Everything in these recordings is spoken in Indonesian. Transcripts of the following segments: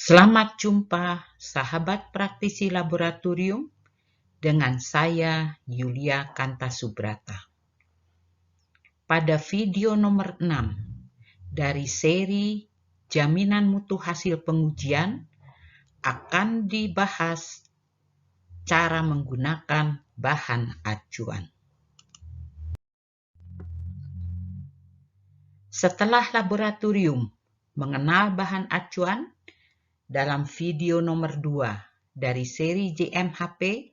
Selamat jumpa sahabat praktisi laboratorium dengan saya Yulia Kantasubrata. Pada video nomor 6 dari seri Jaminan Mutu Hasil Pengujian akan dibahas cara menggunakan bahan acuan. Setelah laboratorium mengenal bahan acuan, dalam video nomor 2 dari seri JMHP,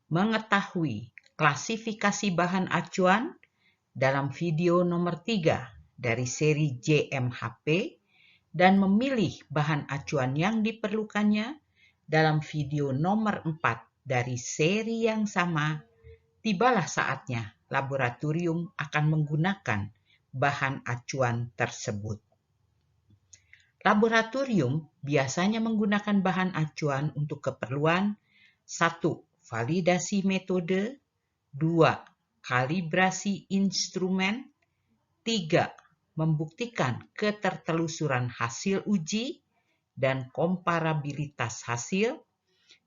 mengetahui klasifikasi bahan acuan dalam video nomor 3 dari seri JMHP, dan memilih bahan acuan yang diperlukannya dalam video nomor 4 dari seri yang sama. Tibalah saatnya laboratorium akan menggunakan bahan acuan tersebut. Laboratorium biasanya menggunakan bahan acuan untuk keperluan 1. Validasi metode, 2. Kalibrasi instrumen, 3. Membuktikan ketertelusuran hasil uji dan komparabilitas hasil,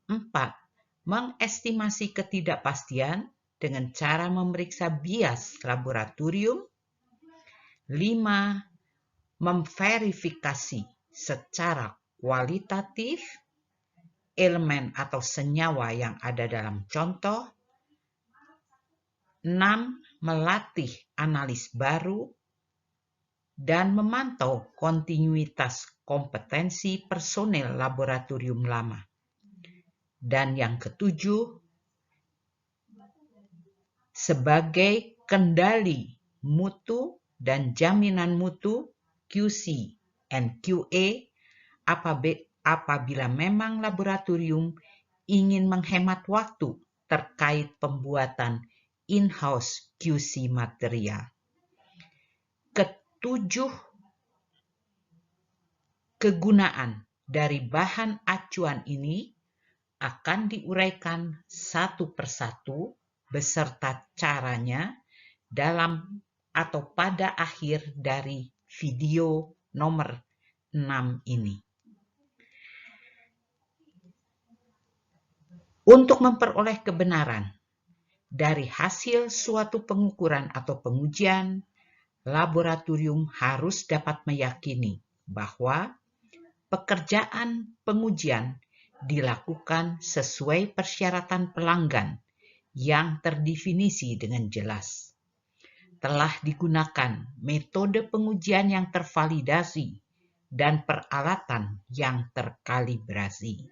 4. Mengestimasi ketidakpastian dengan cara memeriksa bias laboratorium, 5. Memverifikasi secara kualitatif elemen atau senyawa yang ada dalam contoh, 6. Melatih analis baru dan memantau kontinuitas kompetensi personel laboratorium lama. Dan yang ketujuh, sebagai kendali mutu dan jaminan mutu QC and QA apabila memang laboratorium ingin menghemat waktu terkait pembuatan in-house QC material. Ketujuh kegunaan dari bahan acuan ini akan diuraikan satu persatu beserta caranya dalam atau pada akhir dari video nomor 6 ini. Untuk memperoleh kebenaran dari hasil suatu pengukuran atau pengujian, laboratorium harus dapat meyakini bahwa pekerjaan pengujian dilakukan sesuai persyaratan pelanggan yang terdefinisi dengan jelas. Telah digunakan metode pengujian yang tervalidasi dan peralatan yang terkalibrasi.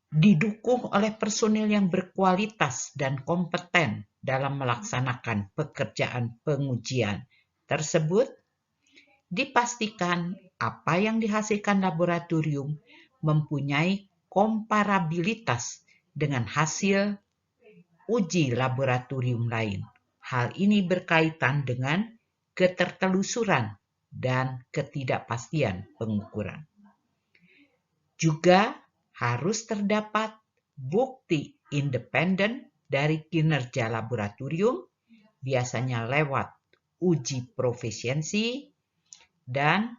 Didukung oleh personil yang berkualitas dan kompeten dalam melaksanakan pekerjaan pengujian tersebut, dipastikan apa yang dihasilkan laboratorium mempunyai komparabilitas dengan hasil uji laboratorium lain. Hal ini berkaitan dengan ketertelusuran dan ketidakpastian pengukuran. Juga harus terdapat bukti independen dari kinerja laboratorium, biasanya lewat uji profisiensi, dan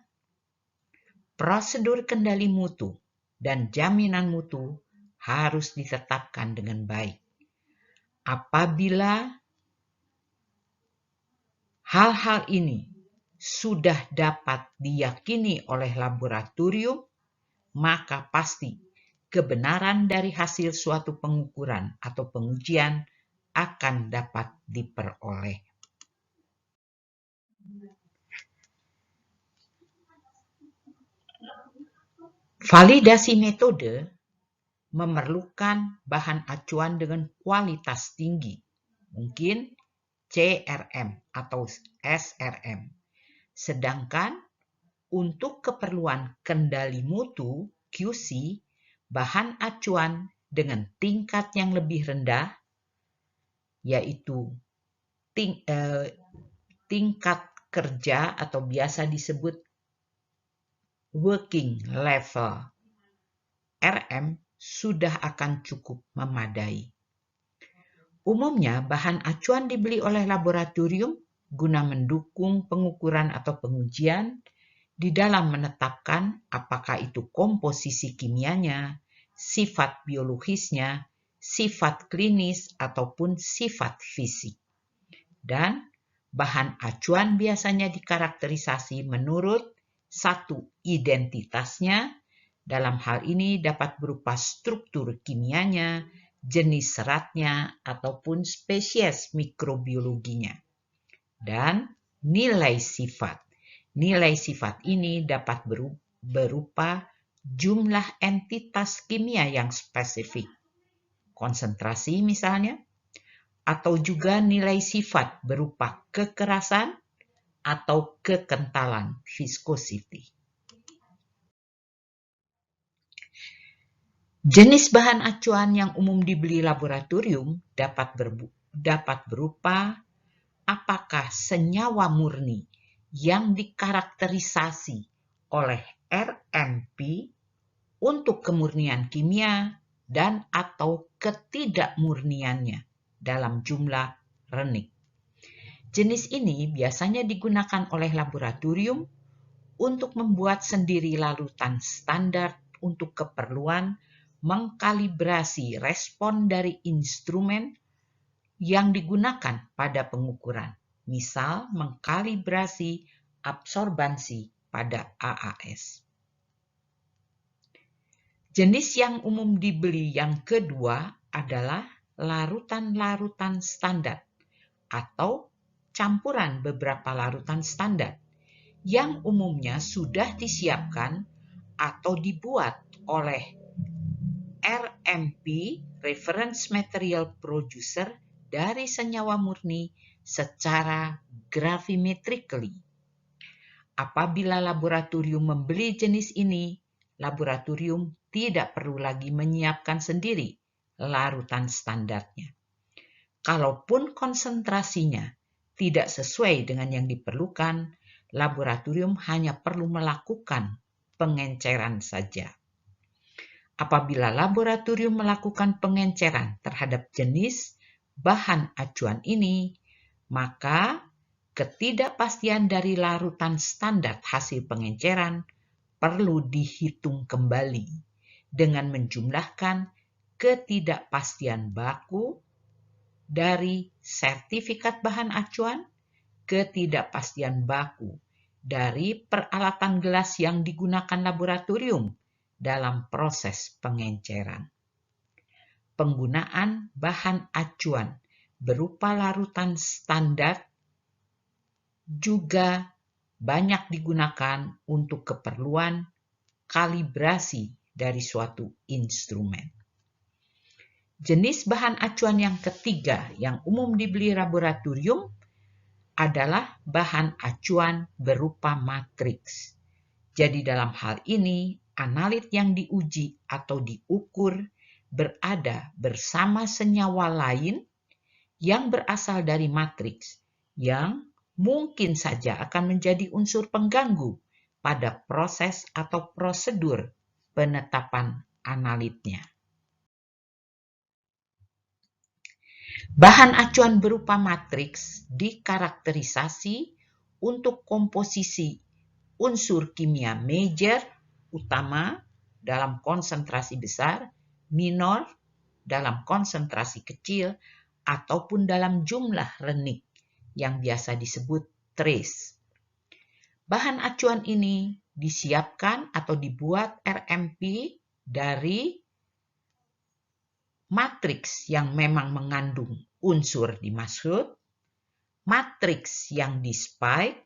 prosedur kendali mutu dan jaminan mutu harus ditetapkan dengan baik. Apabila hal-hal ini sudah dapat diyakini oleh laboratorium, maka pasti kebenaran dari hasil suatu pengukuran atau pengujian akan dapat diperoleh. Validasi metode memerlukan bahan acuan dengan kualitas tinggi, mungkin CRM atau SRM. Sedangkan untuk keperluan kendali mutu QC, bahan acuan dengan tingkat yang lebih rendah, yaitu tingkat kerja atau biasa disebut working level RM, sudah akan cukup memadai. Umumnya bahan acuan dibeli oleh laboratorium guna mendukung pengukuran atau pengujian di dalam menetapkan apakah itu komposisi kimianya, sifat biologisnya, sifat klinis, ataupun sifat fisik. Dan bahan acuan biasanya dikarakterisasi menurut satu, identitasnya. Dalam hal ini dapat berupa struktur kimianya, jenis seratnya, ataupun spesies mikrobiologinya. Dan nilai sifat. Nilai sifat ini dapat berupa jumlah entitas kimia yang spesifik, konsentrasi misalnya, atau juga nilai sifat berupa kekerasan atau kekentalan, viscosity. Jenis bahan acuan yang umum dibeli laboratorium dapat berupa apakah senyawa murni yang dikarakterisasi oleh RMP untuk kemurnian kimia dan atau ketidakmurniannya dalam jumlah renik. Jenis ini biasanya digunakan oleh laboratorium untuk membuat sendiri larutan standar untuk keperluan mengkalibrasi respon dari instrumen yang digunakan pada pengukuran, misal mengkalibrasi absorbansi pada AAS. Jenis yang umum dibeli yang kedua adalah larutan-larutan standar atau campuran beberapa larutan standar yang umumnya sudah disiapkan atau dibuat oleh RMP, Reference Material Producer, dari senyawa murni secara gravimetrically. Apabila laboratorium membeli jenis ini, laboratorium tidak perlu lagi menyiapkan sendiri larutan standarnya. Kalaupun konsentrasinya tidak sesuai dengan yang diperlukan, laboratorium hanya perlu melakukan pengenceran saja. Apabila laboratorium melakukan pengenceran terhadap jenis bahan acuan ini, maka ketidakpastian dari larutan standar hasil pengenceran perlu dihitung kembali dengan menjumlahkan ketidakpastian baku dari sertifikat bahan acuan, ketidakpastian baku dari peralatan gelas yang digunakan laboratorium dalam proses pengenceran. Penggunaan bahan acuan berupa larutan standar juga banyak digunakan untuk keperluan kalibrasi dari suatu instrumen. Jenis bahan acuan yang ketiga yang umum dibeli laboratorium adalah bahan acuan berupa matriks. Jadi dalam hal ini, analit yang diuji atau diukur berada bersama senyawa lain yang berasal dari matriks yang mungkin saja akan menjadi unsur pengganggu pada proses atau prosedur penetapan analitnya. Bahan acuan berupa matriks dikarakterisasi untuk komposisi unsur kimia major, utama, dalam konsentrasi besar, minor, dalam konsentrasi kecil, ataupun dalam jumlah renik yang biasa disebut trace. Bahan acuan ini disiapkan atau dibuat RMP dari matriks yang memang mengandung unsur dimaksud, matriks yang di-spike.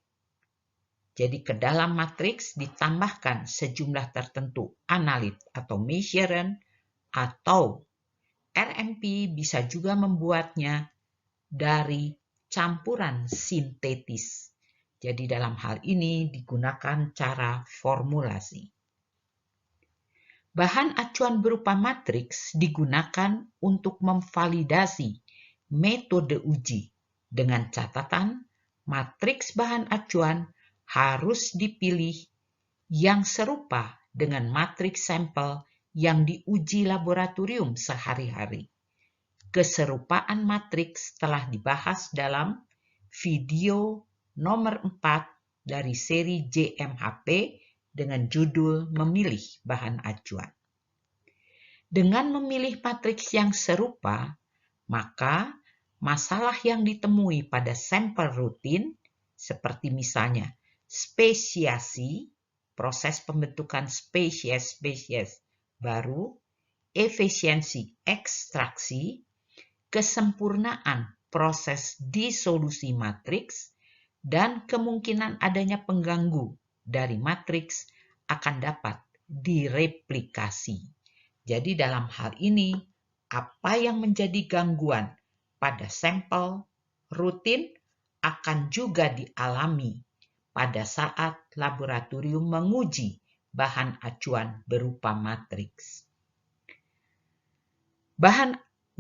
Jadi ke dalam matriks ditambahkan sejumlah tertentu analit atau measurand, atau RMP bisa juga membuatnya dari campuran sintetis. Jadi dalam hal ini digunakan cara formulasi. Bahan acuan berupa matriks digunakan untuk memvalidasi metode uji dengan catatan matriks bahan acuan harus dipilih yang serupa dengan matriks sampel yang diuji laboratorium sehari-hari. Keserupaan matriks telah dibahas dalam video nomor 4 dari seri JMHP dengan judul Memilih Bahan Acuan. Dengan memilih matriks yang serupa, maka masalah yang ditemui pada sampel rutin, seperti misalnya spesiasi, proses pembentukan spesies baru, efisiensi ekstraksi, kesempurnaan proses disolusi matriks, dan kemungkinan adanya pengganggu dari matriks akan dapat direplikasi. Jadi dalam hal ini, apa yang menjadi gangguan pada sampel rutin akan juga dialami pada saat laboratorium menguji bahan acuan berupa matriks.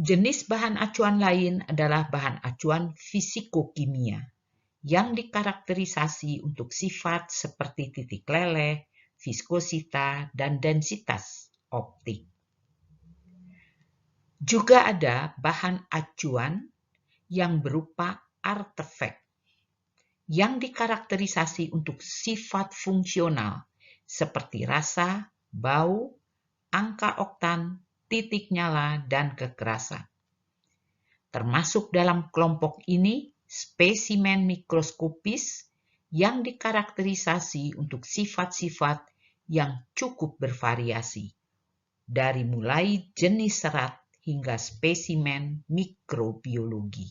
Jenis bahan acuan lain adalah bahan acuan fisikokimia yang dikarakterisasi untuk sifat seperti titik leleh, viskositas, dan densitas optik. Juga ada bahan acuan yang berupa artefak yang dikarakterisasi untuk sifat fungsional seperti rasa, bau, angka oktan, titik nyala, dan kekerasan. Termasuk dalam kelompok ini spesimen mikroskopis yang dikarakterisasi untuk sifat-sifat yang cukup bervariasi, dari mulai jenis serat hingga spesimen mikrobiologi.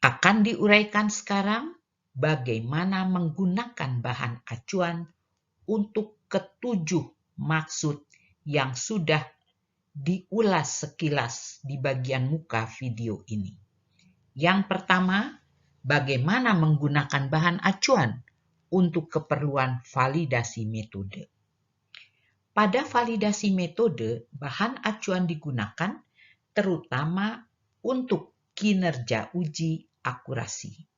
Akan diuraikan sekarang bagaimana menggunakan bahan acuan untuk ketujuh maksud yang sudah diulas sekilas di bagian muka video ini. Yang pertama, bagaimana menggunakan bahan acuan untuk keperluan validasi metode. Pada validasi metode, bahan acuan digunakan terutama untuk kinerja uji akurasi.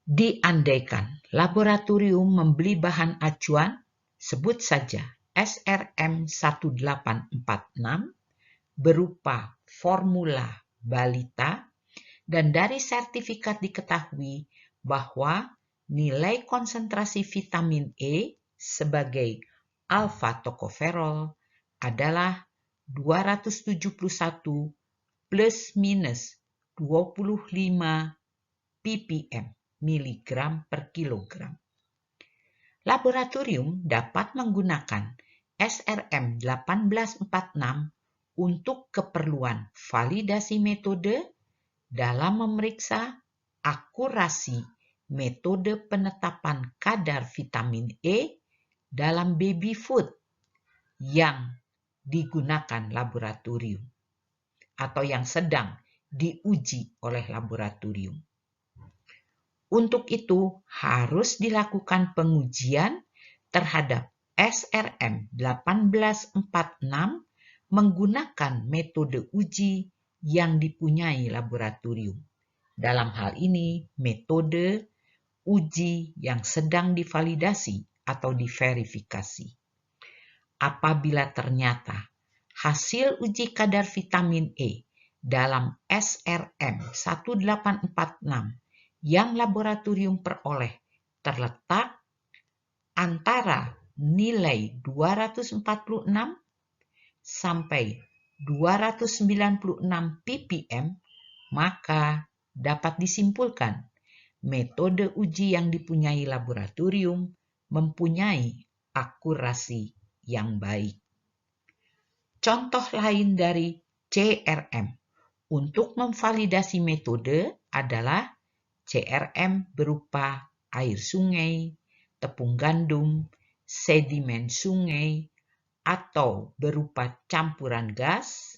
Diandaikan laboratorium membeli bahan acuan, sebut saja SRM 1846 berupa formula balita, dan dari sertifikat diketahui bahwa nilai konsentrasi vitamin E sebagai alfa-tokoferol adalah 271 plus minus 25 ppm miligram per kilogram. Laboratorium dapat menggunakan SRM 1846 untuk keperluan validasi metode dalam memeriksa akurasi metode penetapan kadar vitamin E dalam baby food yang digunakan laboratorium atau yang sedang diuji oleh laboratorium. Untuk itu harus dilakukan pengujian terhadap SRM 1846 menggunakan metode uji yang dipunyai laboratorium. Dalam hal ini, metode uji yang sedang divalidasi atau diverifikasi. Apabila ternyata hasil uji kadar vitamin E dalam SRM 1846 yang laboratorium peroleh terletak antara nilai 246 sampai 296 ppm, maka dapat disimpulkan metode uji yang dipunyai laboratorium mempunyai akurasi yang baik. Contoh lain dari CRM untuk memvalidasi metode adalah CRM berupa air sungai, tepung gandum, sedimen sungai, atau berupa campuran gas,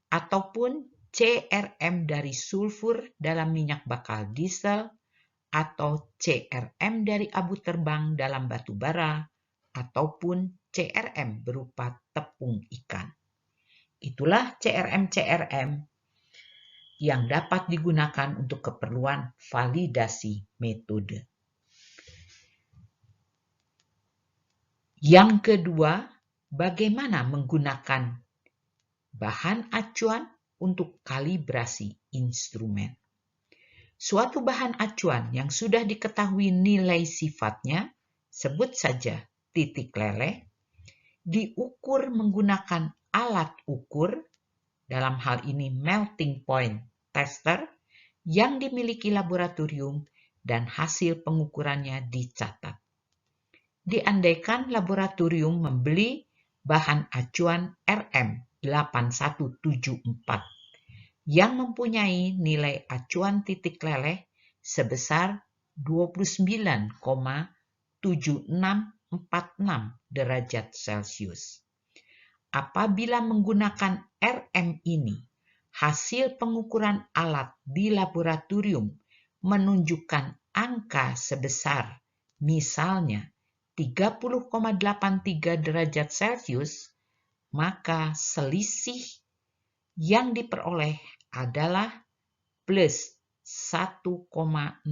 ataupun CRM dari sulfur dalam minyak bakal diesel, atau CRM dari abu terbang dalam batu bara, ataupun CRM berupa tepung ikan. Itulah CRM-CRM yang dapat digunakan untuk keperluan validasi metode. Yang kedua, bagaimana menggunakan bahan acuan untuk kalibrasi instrumen. Suatu bahan acuan yang sudah diketahui nilai sifatnya, sebut saja titik leleh, diukur menggunakan alat ukur, dalam hal ini melting point tester, yang dimiliki laboratorium dan hasil pengukurannya dicatat. Diandaikan laboratorium membeli bahan acuan RM8174 yang mempunyai nilai acuan titik leleh sebesar 29,7646 derajat Celcius. Apabila menggunakan RM ini, hasil pengukuran alat di laboratorium menunjukkan angka sebesar misalnya 30,83 derajat Celcius, maka selisih yang diperoleh adalah plus 1,0654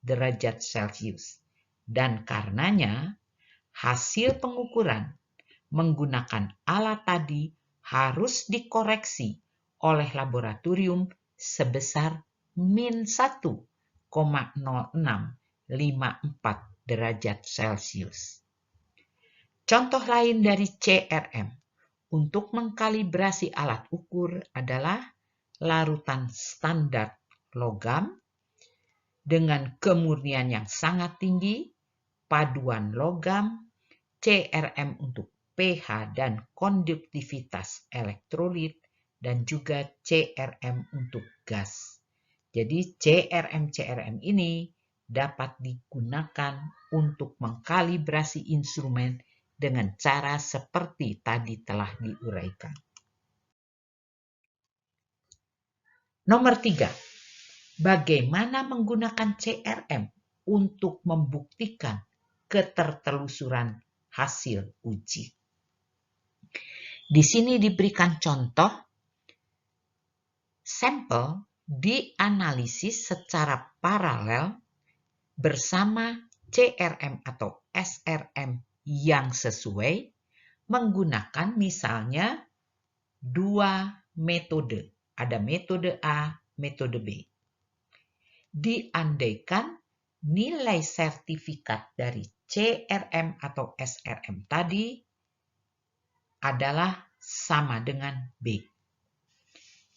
derajat Celcius. Dan karenanya, hasil pengukuran menggunakan alat tadi harus dikoreksi oleh laboratorium sebesar min 1,0654 derajat Celcius. Contoh lain dari CRM untuk mengkalibrasi alat ukur adalah larutan standar logam dengan kemurnian yang sangat tinggi, paduan logam, CRM untuk pH dan konduktivitas elektrolit, dan juga CRM untuk gas. Jadi CRM ini dapat digunakan untuk mengkalibrasi instrumen dengan cara seperti tadi telah diuraikan. Nomor 3. Bagaimana menggunakan CRM untuk membuktikan ketertelusuran hasil uji. Di sini diberikan contoh sampel dianalisis secara paralel bersama CRM atau SRM yang sesuai menggunakan misalnya dua metode. Ada metode A, metode B. Diandaikan nilai sertifikat dari CRM atau SRM tadi adalah sama dengan B.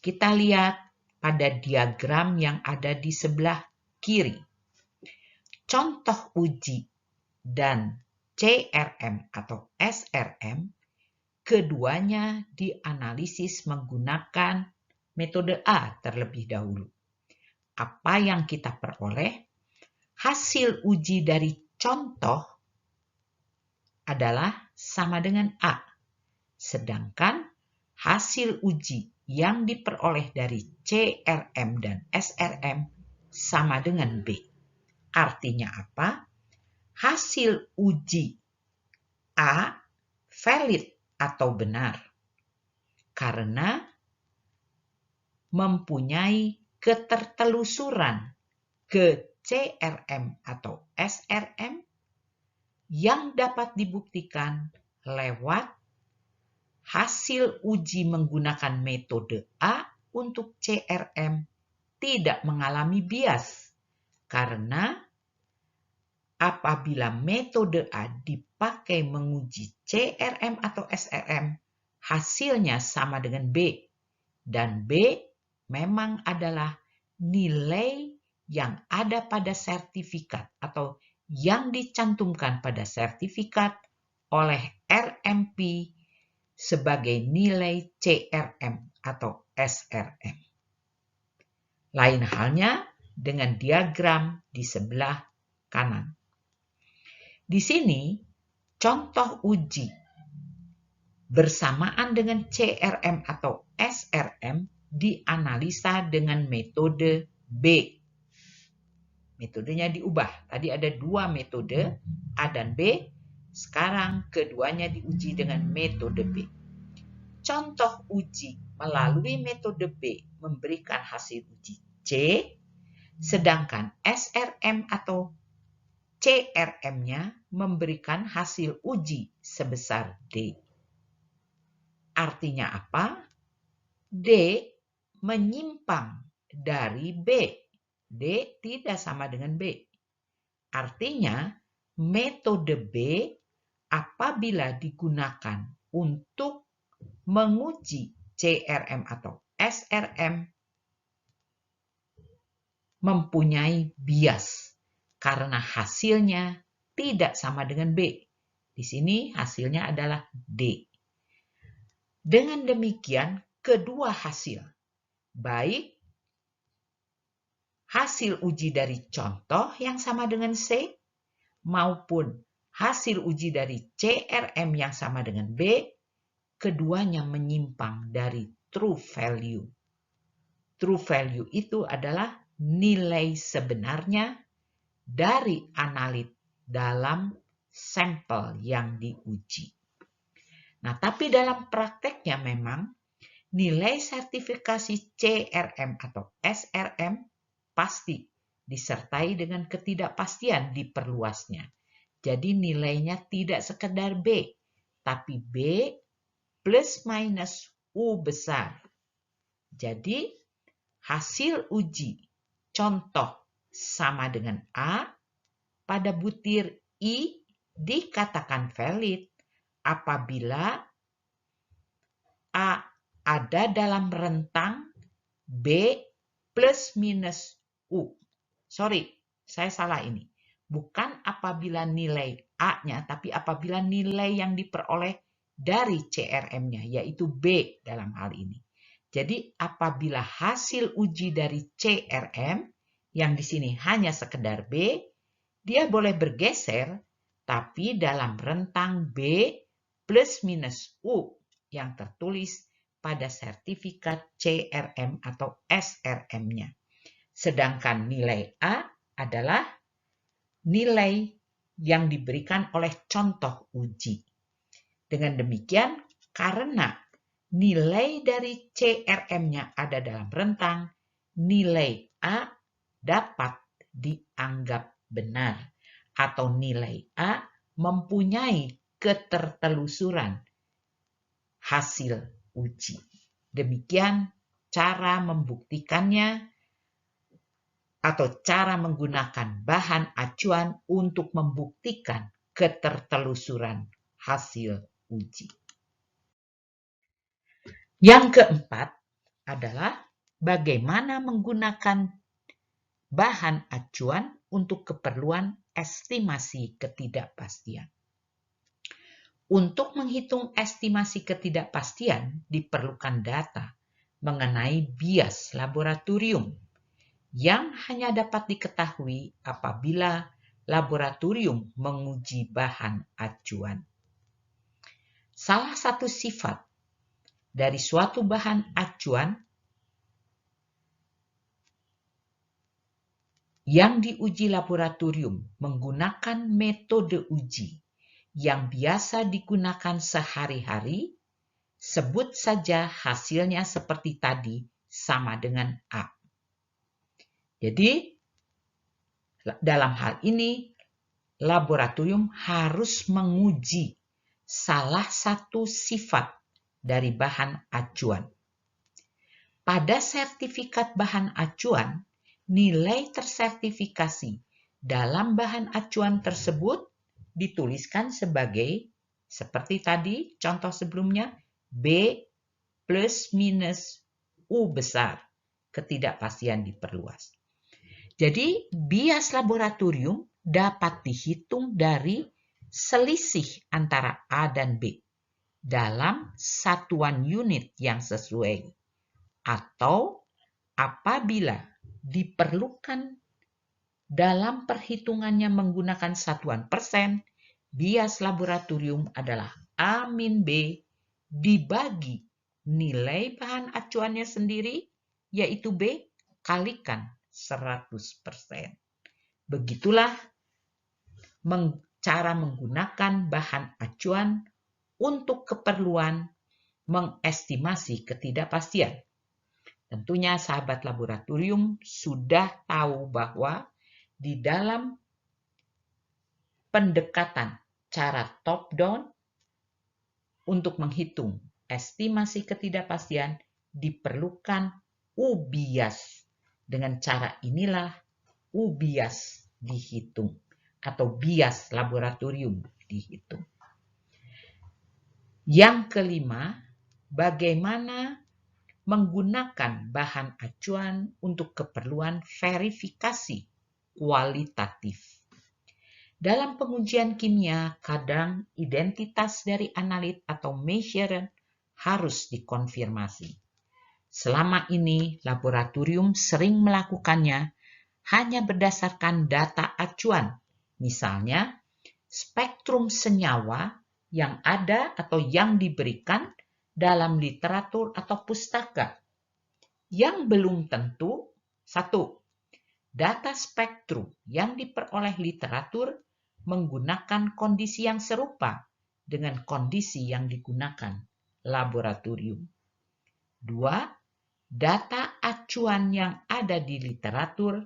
Kita lihat pada diagram yang ada di sebelah kiri. Contoh uji dan CRM atau SRM, keduanya dianalisis menggunakan metode A terlebih dahulu. Apa yang kita peroleh? Hasil uji dari contoh adalah sama dengan A. Sedangkan hasil uji yang diperoleh dari CRM dan SRM sama dengan B. Artinya apa? Hasil uji A valid atau benar karena mempunyai ketertelusuran ke CRM atau SRM yang dapat dibuktikan lewat hasil uji menggunakan metode A untuk CRM tidak mengalami bias karena apabila metode A dipakai menguji CRM atau SRM, hasilnya sama dengan B. Dan B memang adalah nilai yang ada pada sertifikat atau yang dicantumkan pada sertifikat oleh RMP sebagai nilai CRM atau SRM. Lain halnya dengan diagram di sebelah kanan. Di sini contoh uji bersamaan dengan CRM atau SRM dianalisa dengan metode B. Metodenya diubah. Tadi ada dua metode, A dan B. Sekarang keduanya diuji dengan metode B. Contoh uji melalui metode B memberikan hasil uji C, sedangkan SRM atau CRM-nya memberikan hasil uji sebesar D. Artinya apa? D menyimpang dari B. D tidak sama dengan B. Artinya, metode B apabila digunakan untuk menguji CRM atau SRM mempunyai bias karena hasilnya tidak sama dengan B. Di sini hasilnya adalah D. Dengan demikian, kedua hasil, baik hasil uji dari contoh yang sama dengan C maupun hasil uji dari CRM yang sama dengan B, keduanya menyimpang dari true value. True value itu adalah nilai sebenarnya dari analit dalam sampel yang diuji. Nah, tapi dalam prakteknya memang nilai sertifikasi CRM atau SRM pasti disertai dengan ketidakpastian diperluasnya. Jadi nilainya tidak sekedar B, tapi B plus minus U besar. Jadi hasil uji contoh sama dengan A pada butir I dikatakan valid apabila A ada dalam rentang B plus minus U. Sorry, saya salah ini. Bukan apabila nilai A-nya, tapi apabila nilai yang diperoleh dari CRM-nya, yaitu B dalam hal ini. Jadi apabila hasil uji dari CRM, yang di sini hanya sekedar B, dia boleh bergeser, tapi dalam rentang B plus minus U yang tertulis pada sertifikat CRM atau SRM-nya. Sedangkan nilai A adalah nilai yang diberikan oleh contoh uji. Dengan demikian, karena nilai dari CRM-nya ada dalam rentang, nilai A dapat dianggap benar atau nilai A mempunyai ketertelusuran hasil uji. Demikian cara membuktikannya atau cara menggunakan bahan acuan untuk membuktikan ketertelusuran hasil uji. Yang keempat adalah bagaimana menggunakan bahan acuan untuk keperluan estimasi ketidakpastian. Untuk menghitung estimasi ketidakpastian diperlukan data mengenai bias laboratorium yang hanya dapat diketahui apabila laboratorium menguji bahan acuan. Salah satu sifat dari suatu bahan acuan yang diuji laboratorium menggunakan metode uji yang biasa digunakan sehari-hari, sebut saja hasilnya seperti tadi sama dengan A. Jadi, dalam hal ini, laboratorium harus menguji salah satu sifat dari bahan acuan. Pada sertifikat bahan acuan, nilai tersertifikasi dalam bahan acuan tersebut dituliskan sebagai, seperti tadi contoh sebelumnya, B plus minus U besar, ketidakpastian diperluas. Jadi, bias laboratorium dapat dihitung dari selisih antara A dan B dalam satuan unit yang sesuai, atau apabila diperlukan dalam perhitungannya menggunakan satuan persen, bias laboratorium adalah A-B dibagi nilai bahan acuannya sendiri, yaitu B, kalikan 100%. Begitulah cara menggunakan bahan acuan untuk keperluan mengestimasi ketidakpastian. Tentunya sahabat laboratorium sudah tahu bahwa di dalam pendekatan cara top-down untuk menghitung estimasi ketidakpastian diperlukan U bias Dengan cara inilah bias dihitung atau bias laboratorium dihitung. Yang kelima, bagaimana menggunakan bahan acuan untuk keperluan verifikasi kualitatif. Dalam pengujian kimia, kadang identitas dari analit atau measurer harus dikonfirmasi. Selama ini, laboratorium sering melakukannya hanya berdasarkan data acuan, misalnya spektrum senyawa yang ada atau yang diberikan dalam literatur atau pustaka. Yang belum tentu, satu, data spektrum yang diperoleh literatur menggunakan kondisi yang serupa dengan kondisi yang digunakan laboratorium. Dua, data acuan yang ada di literatur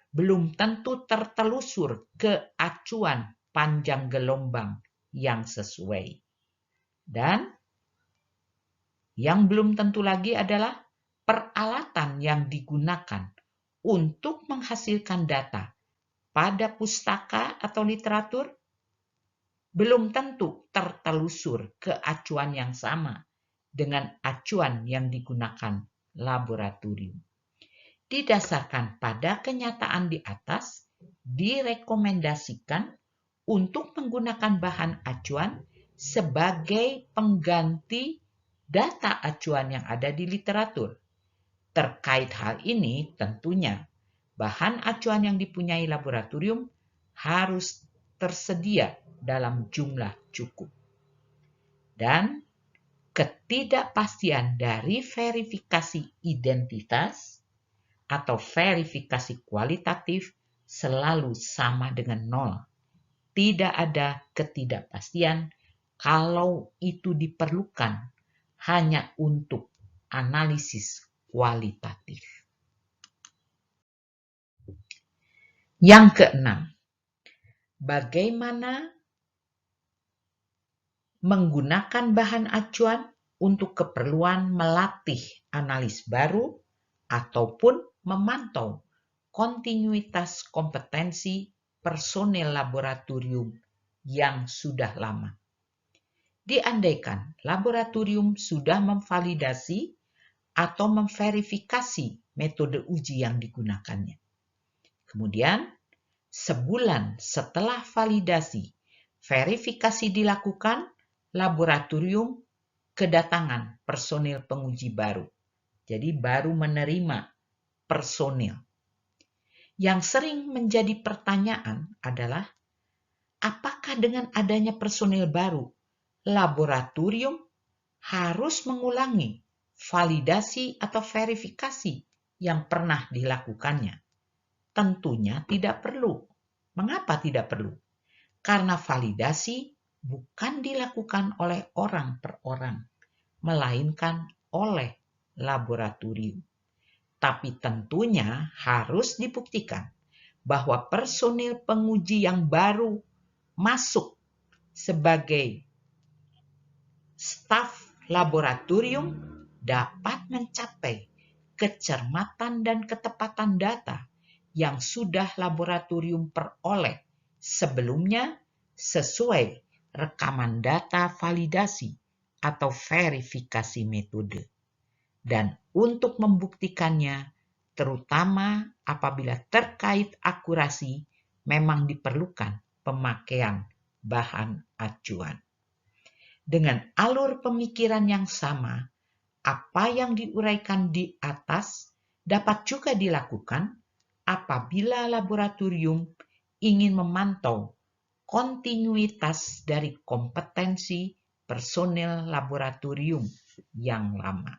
belum tentu tertelusur ke acuan panjang gelombang yang sesuai. Dan yang belum tentu lagi adalah peralatan yang digunakan untuk menghasilkan data pada pustaka atau literatur belum tentu tertelusur ke acuan yang sama dengan acuan yang digunakan laboratorium. Didasarkan pada kenyataan di atas, direkomendasikan untuk menggunakan bahan acuan sebagai pengganti data acuan yang ada di literatur. Terkait hal ini, tentunya bahan acuan yang dipunyai laboratorium harus tersedia dalam jumlah cukup. Dan ketidakpastian dari verifikasi identitas atau verifikasi kualitatif selalu sama dengan nol. Tidak ada ketidakpastian kalau itu diperlukan hanya untuk analisis kualitatif. Yang keenam, bagaimana menggunakan bahan acuan untuk keperluan melatih analis baru ataupun memantau kontinuitas kompetensi personel laboratorium yang sudah lama. Diandaikan laboratorium sudah memvalidasi atau memverifikasi metode uji yang digunakannya. Kemudian, sebulan setelah validasi, verifikasi dilakukan, laboratorium kedatangan personil penguji baru. Jadi baru menerima personil. Yang sering menjadi pertanyaan adalah, apakah dengan adanya personil baru, laboratorium harus mengulangi validasi atau verifikasi yang pernah dilakukannya? Tentunya tidak perlu. Mengapa tidak perlu? Karena validasi bukan dilakukan oleh orang per orang, melainkan oleh laboratorium. Tapi tentunya harus dibuktikan bahwa personil penguji yang baru masuk sebagai staf laboratorium dapat mencapai kecermatan dan ketepatan data yang sudah laboratorium peroleh sebelumnya sesuai rekaman data validasi atau verifikasi metode. Dan untuk membuktikannya, terutama apabila terkait akurasi, memang diperlukan pemakaian bahan acuan. Dengan alur pemikiran yang sama, apa yang diuraikan di atas dapat juga dilakukan apabila laboratorium ingin memantau kontinuitas dari kompetensi personil laboratorium yang lama.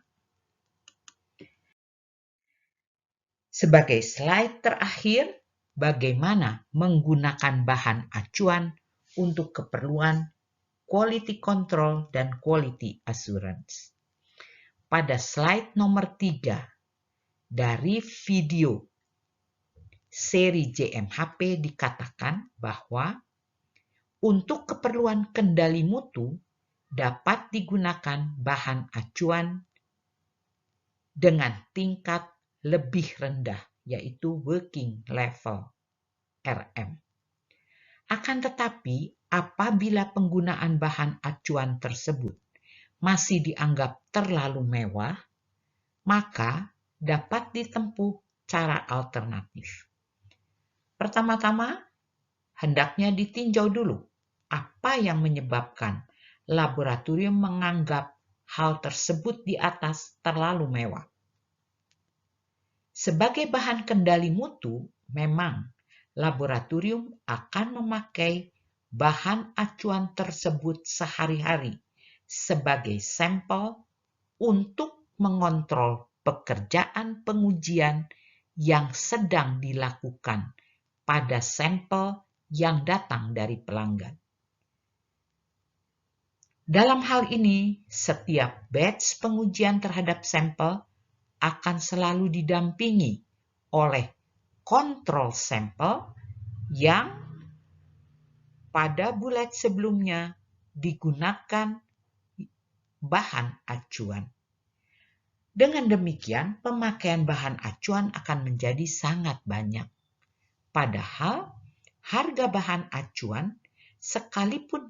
Sebagai slide terakhir, bagaimana menggunakan bahan acuan untuk keperluan quality control dan quality assurance. Pada slide nomor 3 dari video seri JMHP dikatakan bahwa untuk keperluan kendali mutu dapat digunakan bahan acuan dengan tingkat lebih rendah, yaitu working level RM. Akan tetapi, apabila penggunaan bahan acuan tersebut masih dianggap terlalu mewah, maka dapat ditempuh cara alternatif. Pertama-tama, hendaknya ditinjau dulu apa yang menyebabkan laboratorium menganggap hal tersebut di atas terlalu mewah. Sebagai bahan kendali mutu, memang laboratorium akan memakai bahan acuan tersebut sehari-hari sebagai sampel untuk mengontrol pekerjaan pengujian yang sedang dilakukan pada sampel yang datang dari pelanggan. Dalam hal ini, setiap batch pengujian terhadap sampel akan selalu didampingi oleh kontrol sampel yang pada bulat sebelumnya digunakan bahan acuan. Dengan demikian, pemakaian bahan acuan akan menjadi sangat banyak. Padahal, harga bahan acuan sekalipun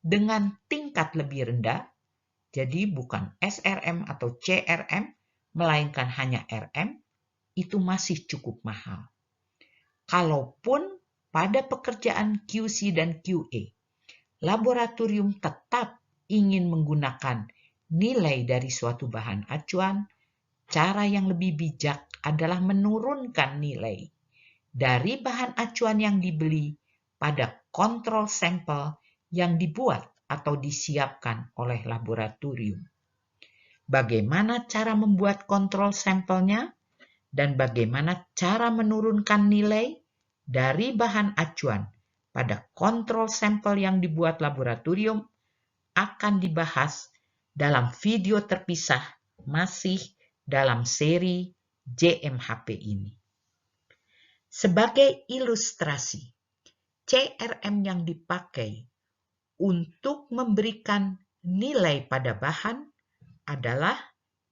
dengan tingkat lebih rendah, jadi bukan SRM atau CRM, melainkan hanya RM, itu masih cukup mahal. Kalaupun pada pekerjaan QC dan QA, laboratorium tetap ingin menggunakan nilai dari suatu bahan acuan, cara yang lebih bijak adalah menurunkan nilai dari bahan acuan yang dibeli pada kontrol sampel yang dibuat atau disiapkan oleh laboratorium. Bagaimana cara membuat kontrol sampelnya dan bagaimana cara menurunkan nilai dari bahan acuan pada kontrol sampel yang dibuat laboratorium akan dibahas dalam video terpisah masih dalam seri JMHP ini. Sebagai ilustrasi, CRM yang dipakai untuk memberikan nilai pada bahan adalah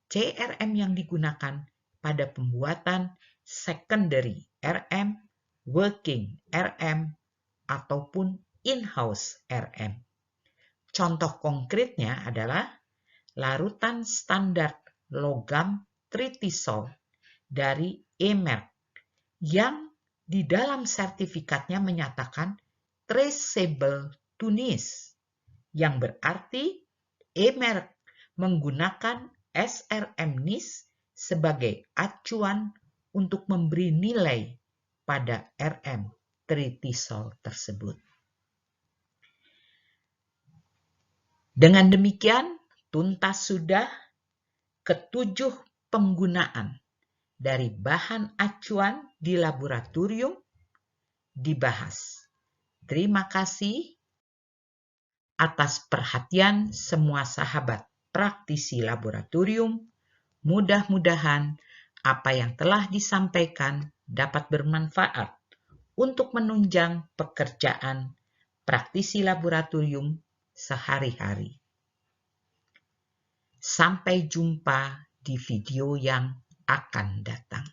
CRM yang digunakan pada pembuatan secondary RM, working RM, ataupun in-house RM. Contoh konkretnya adalah larutan standar logam tritisol dari E-Merck yang di dalam sertifikatnya menyatakan traceable to NIS, yang berarti E-Merck menggunakan SRM NIS sebagai acuan untuk memberi nilai pada RM tritisol tersebut. Dengan demikian, tuntas sudah ketujuh penggunaan dari bahan acuan di laboratorium dibahas. Terima kasih atas perhatian semua sahabat praktisi laboratorium. Mudah-mudahan apa yang telah disampaikan dapat bermanfaat untuk menunjang pekerjaan praktisi laboratorium sehari-hari. Sampai jumpa di video yang akan datang.